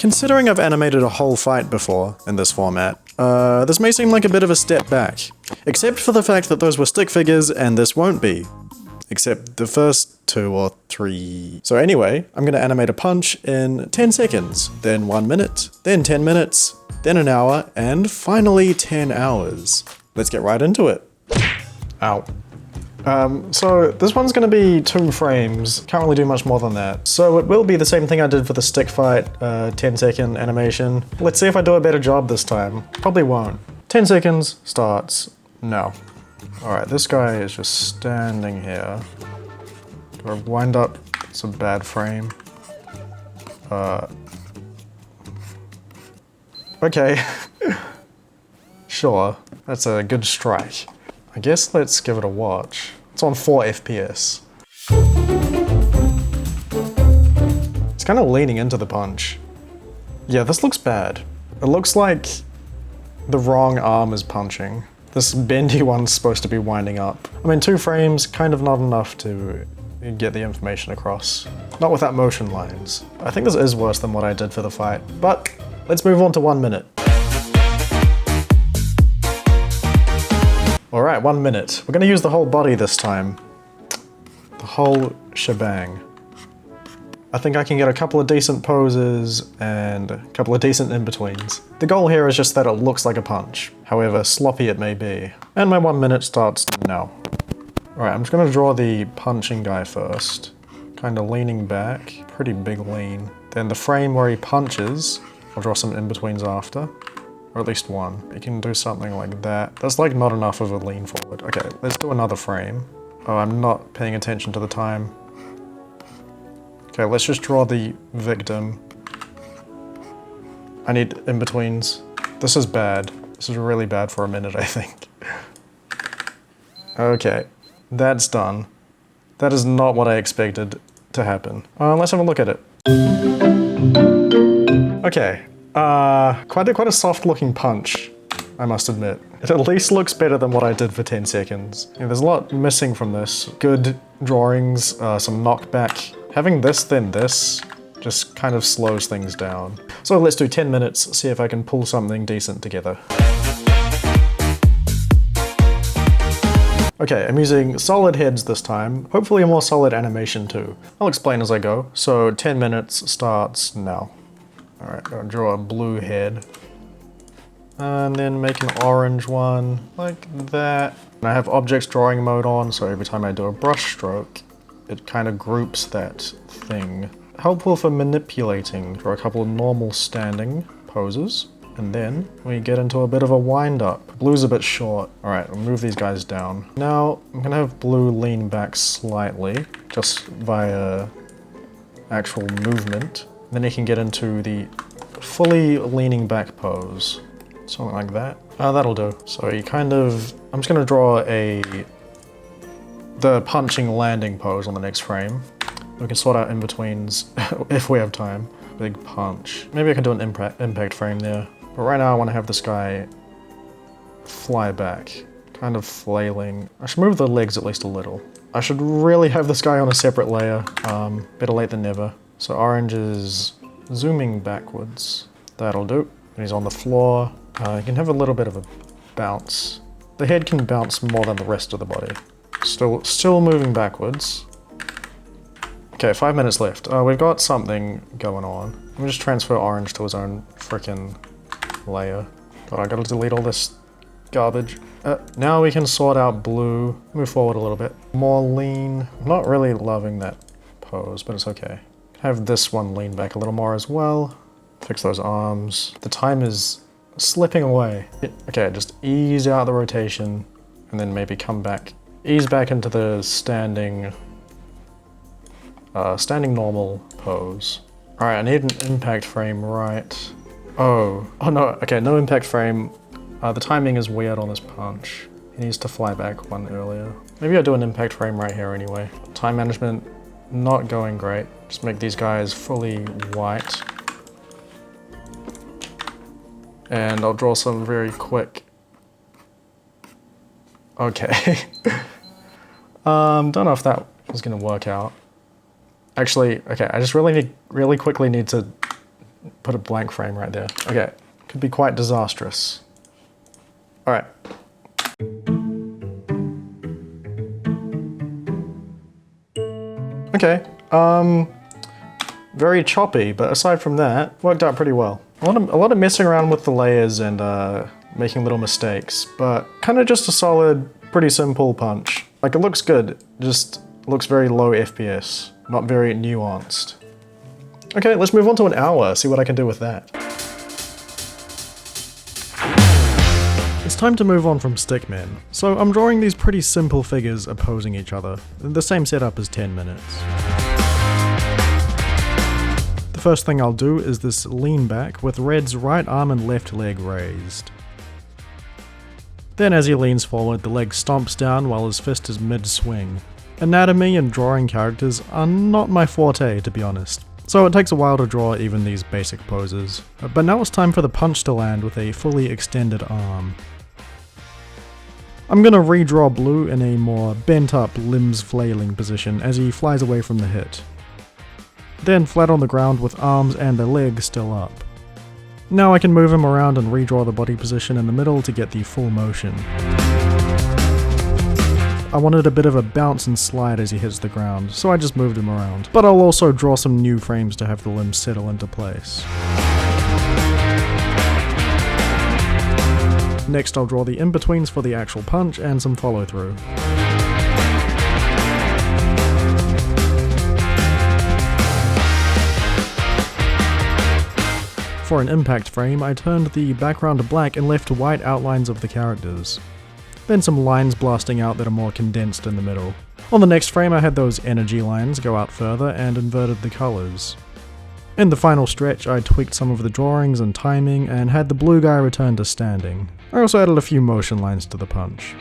Considering I've animated a whole fight before in this format, this may seem like a bit of a step back. Except for the fact that those were stick figures and this won't be. Except the first 2 or 3. So anyway, I'm gonna animate a punch in 10 seconds, then 1 minute, then 10 minutes, then an hour, and finally 10 hours. Let's get right into it. Ow. So this one's gonna be 2 frames. Can't really do much more than that. So it will be the same thing I did for the stick fight, 10-second animation. Let's see if I do a better job this time. Probably won't. 10 seconds, starts now. Alright, this guy is just standing here. Do I wind up? It's a bad frame. Okay. Sure, that's a good strike. I guess let's give it a watch. It's on 4 FPS. It's kind of leaning into the punch. Yeah, this looks bad. It looks like the wrong arm is punching. This bendy one's supposed to be winding up. I mean, 2 frames, kind of not enough to get the information across. Not without motion lines. I think this is worse than what I did for the fight, but let's move on to 1 minute. Alright, 1 minute. We're gonna use the whole body this time. The whole shebang. I think I can get a couple of decent poses and a couple of decent in-betweens. The goal here is just that it looks like a punch, however sloppy it may be. And my 1 minute starts now. Alright, I'm just gonna draw the punching guy first. Kinda leaning back, pretty big lean. Then the frame where he punches, I'll draw some in-betweens after. Or at least one. You can do something like that. That's like not enough of a lean forward. Okay, let's do another frame. Oh, I'm not paying attention to the time. Okay, let's just draw the victim. I need in-betweens. This is bad. This is really bad for a minute, I think. Okay, that's done. That is not what I expected to happen. Let's have a look at it. Okay, quite a soft looking punch, I must admit. It at least looks better than what I did for 10 seconds. Yeah, there's a lot missing from this. Good drawings, some knockback. Having this, then this, just kind of slows things down. So let's do 10 minutes, see if I can pull something decent together. Okay, I'm using solid heads this time, hopefully a more solid animation too. I'll explain as I go. So 10 minutes starts now. Alright, I'll draw a blue head. And then make an orange one, like that. And I have objects drawing mode on, so every time I do a brush stroke, it kind of groups that thing. Helpful for manipulating. Draw a couple of normal standing poses. And then we get into a bit of a wind up. Blue's a bit short. Alright, we'll move these guys down. Now, I'm gonna have blue lean back slightly, just via actual movement. Then you can get into the fully leaning back pose. Something like that. That'll do. So you kind of... I'm just gonna draw the punching landing pose on the next frame. We can sort out in-betweens if we have time. Big punch. Maybe I can do an impact frame there. But right now I want to have this guy fly back. Kind of flailing. I should move the legs at least a little. I should really have this guy on a separate layer. Better late than never. So orange is zooming backwards. That'll do. And he's on the floor. You can have a little bit of a bounce. The head can bounce more than the rest of the body. Still moving backwards. Okay, 5 minutes left. We've got something going on. Let me just transfer orange to his own frickin' layer. God, I gotta delete all this garbage. Now we can sort out blue. Move forward a little bit. More lean. I'm not really loving that pose, but it's okay. Have this one lean back a little more as well. Fix those arms. The time is slipping away. Okay, just ease out the rotation and then maybe come back. Ease back into the standing normal pose. Alright, I need an impact frame right. Oh no, okay, no impact frame. The timing is weird on this punch. He needs to fly back one earlier. Maybe I'll do an impact frame right here anyway. Time management, not going great. Just make these guys fully white. And I'll draw some very quick. Okay. Don't know if that was gonna work out. Actually, okay, I just really quickly need to put a blank frame right there. Okay, could be quite disastrous. All right. Okay, very choppy, but aside from that, worked out pretty well. A lot of messing around with the layers and making little mistakes, but kind of just a solid, pretty simple punch. Like, it looks good, just looks very low FPS, not very nuanced. Okay, let's move on to an hour, see what I can do with that. It's time to move on from stickmen. So I'm drawing these pretty simple figures opposing each other, the same setup as 10 minutes. The first thing I'll do is this lean back with Red's right arm and left leg raised. Then as he leans forward, the leg stomps down while his fist is mid-swing. Anatomy and drawing characters are not my forte, to be honest, so it takes a while to draw even these basic poses. But now it's time for the punch to land with a fully extended arm. I'm gonna redraw Blue in a more bent up, limbs flailing position as he flies away from the hit. Then flat on the ground with arms and the leg still up. Now I can move him around and redraw the body position in the middle to get the full motion. I wanted a bit of a bounce and slide as he hits the ground, so I just moved him around. But I'll also draw some new frames to have the limbs settle into place. Next I'll draw the in-betweens for the actual punch and some follow-through. For an impact frame, I turned the background black and left white outlines of the characters. Then some lines blasting out that are more condensed in the middle. On the next frame I had those energy lines go out further and inverted the colours. In the final stretch I tweaked some of the drawings and timing and had the blue guy return to standing. I also added a few motion lines to the punch.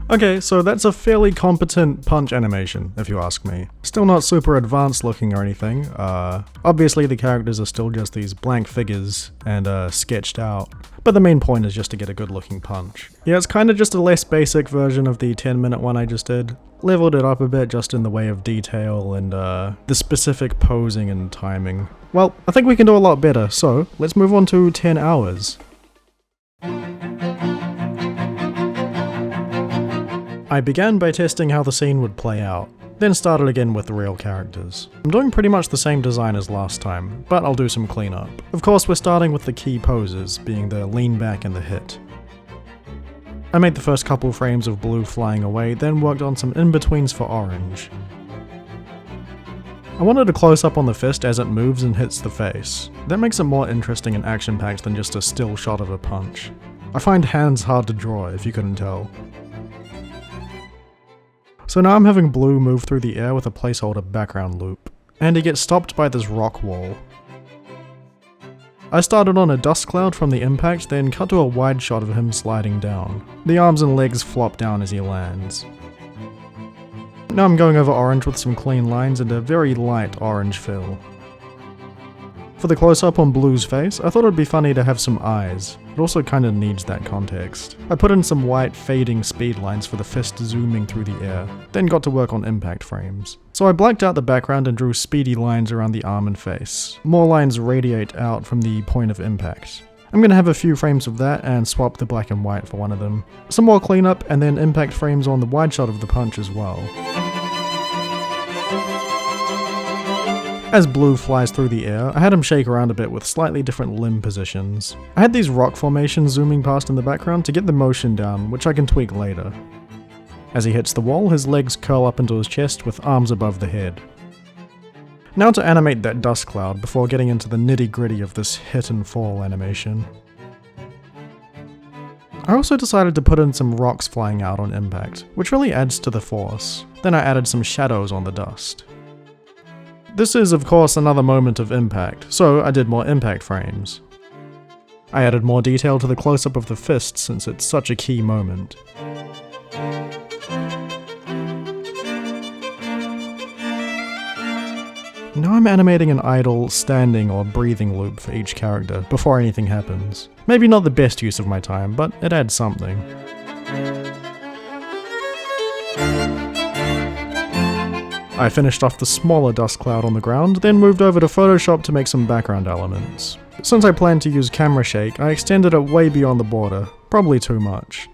Okay, so that's a fairly competent punch animation, if you ask me. Still not super advanced looking or anything. Obviously the characters are still just these blank figures and sketched out, but the main point is just to get a good looking punch. Yeah, it's kind of just a less basic version of the 10-minute one I just did. Leveled it up a bit just in the way of detail and the specific posing and timing. Well, I think we can do a lot better, so let's move on to 10 hours. I began by testing how the scene would play out, then started again with the real characters. I'm doing pretty much the same design as last time, but I'll do some cleanup. Of course, we're starting with the key poses, being the lean back and the hit. I made the first couple frames of Blue flying away, then worked on some in-betweens for Orange. I wanted a close-up on the fist as it moves and hits the face. That makes it more interesting and action-packed than just a still shot of a punch. I find hands hard to draw, if you couldn't tell. So now I'm having Blue move through the air with a placeholder background loop, and he gets stopped by this rock wall. I started on a dust cloud from the impact, then cut to a wide shot of him sliding down. The arms and legs flop down as he lands. Now I'm going over Orange with some clean lines and a very light orange fill. For the close-up on Blue's face, I thought it'd be funny to have some eyes. It also kinda needs that context. I put in some white fading speed lines for the fist zooming through the air, then got to work on impact frames. So I blacked out the background and drew speedy lines around the arm and face. More lines radiate out from the point of impact. I'm gonna have a few frames of that and swap the black and white for one of them. Some more cleanup and then impact frames on the wide shot of the punch as well. As Blue flies through the air, I had him shake around a bit with slightly different limb positions. I had these rock formations zooming past in the background to get the motion down, which I can tweak later. As he hits the wall, his legs curl up into his chest with arms above the head. Now to animate that dust cloud before getting into the nitty-gritty of this hit and fall animation. I also decided to put in some rocks flying out on impact, which really adds to the force. Then I added some shadows on the dust. This is of course another moment of impact, so I did more impact frames. I added more detail to the close-up of the fist since it's such a key moment. Now I'm animating an idle, standing, or breathing loop for each character before anything happens. Maybe not the best use of my time, but it adds something. I finished off the smaller dust cloud on the ground, then moved over to Photoshop to make some background elements. Since I planned to use camera shake, I extended it way beyond the border, probably too much.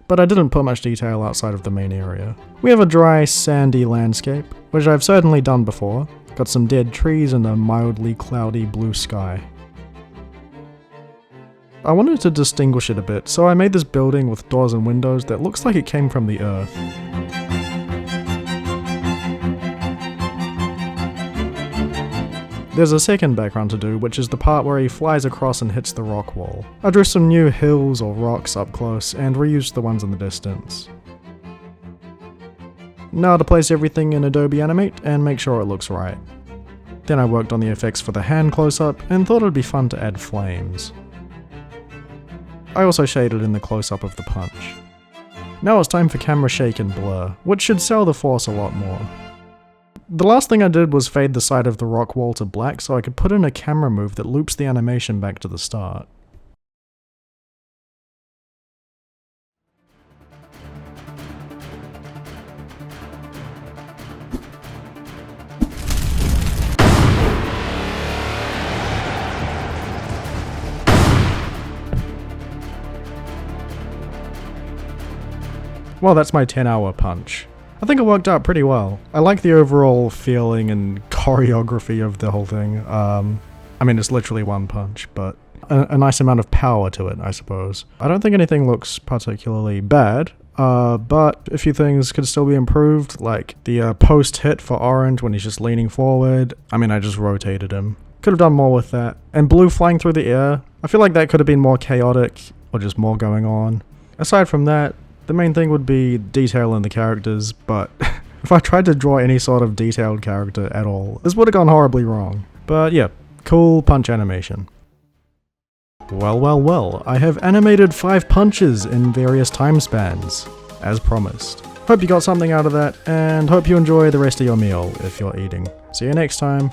But I didn't put much detail outside of the main area. We have a dry, sandy landscape, which I've certainly done before. Got some dead trees and a mildly cloudy blue sky. I wanted to distinguish it a bit, so I made this building with doors and windows that looks like it came from the earth. There's a second background to do, which is the part where he flies across and hits the rock wall. I drew some new hills or rocks up close and reused the ones in the distance. Now to place everything in Adobe Animate and make sure it looks right. Then I worked on the effects for the hand close-up and thought it'd be fun to add flames. I also shaded in the close-up of the punch. Now it's time for camera shake and blur, which should sell the force a lot more. The last thing I did was fade the side of the rock wall to black so I could put in a camera move that loops the animation back to the start. Well, that's my 10-hour punch. I think it worked out pretty well. I like the overall feeling and choreography of the whole thing. I mean, it's literally one punch, but a nice amount of power to it, I suppose. I don't think anything looks particularly bad, but a few things could still be improved, like the post-hit for Orange when he's just leaning forward. I mean, I just rotated him. Could have done more with that. And Blue flying through the air, I feel like that could have been more chaotic, or just more going on. Aside from that, the main thing would be detail in the characters, but if I tried to draw any sort of detailed character at all, this would have gone horribly wrong. But yeah, cool punch animation. Well, I have animated 5 punches in various time spans, as promised. Hope you got something out of that, and hope you enjoy the rest of your meal if you're eating. See you next time.